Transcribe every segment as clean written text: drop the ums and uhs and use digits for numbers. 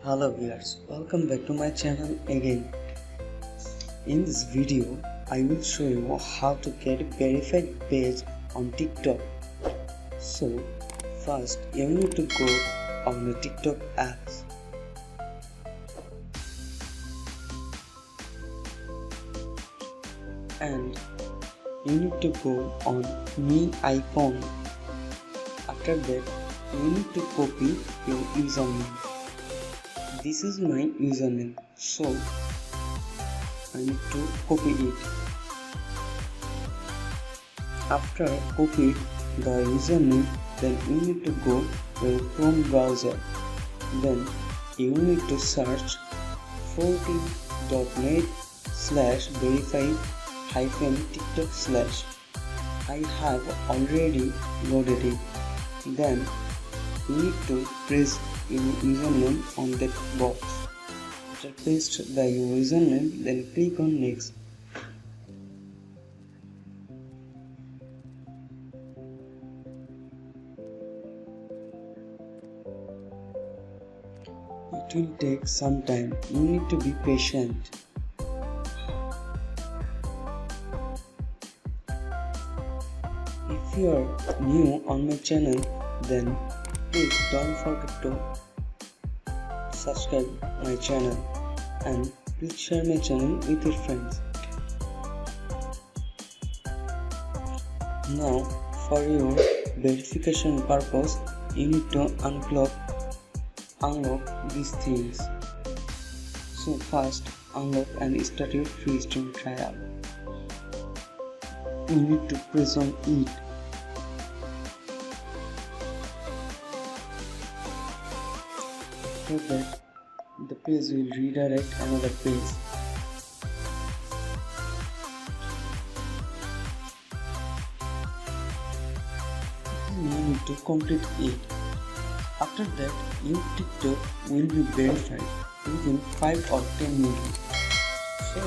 Hello viewers, welcome back to my channel again. In this video, I will show you how to get a verified page on TikTok. So, first you need to go on the TikTok apps. And you need to go on me icon. After that, you need to copy your username. This is my username, so I need to copy it. After copy the username, then you need to go to your Chrome browser. Then you need to search 14.net/verify-tiktok/. I have already loaded it. Then you need to press your username on that box. After paste the username, then click on next. It will take some time. You need to be patient. If you are new on my channel, then please don't forget to subscribe my channel and please share my channel with your friends. Now for your verification purpose, you need to unlock these things. So first unlock and start your free stream trial. You need to press on it. After that, the page will redirect another page. You need to complete it. After that, your TikTok will be verified within 5 or 10 minutes. So,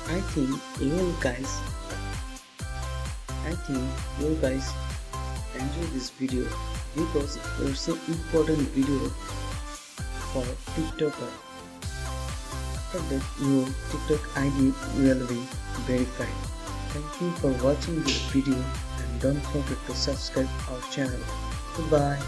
I think you guys enjoy this video because it's an important video for TikToker. After that, your TikTok ID will be verified. Thank you for watching this video and don't forget to subscribe our channel. Goodbye.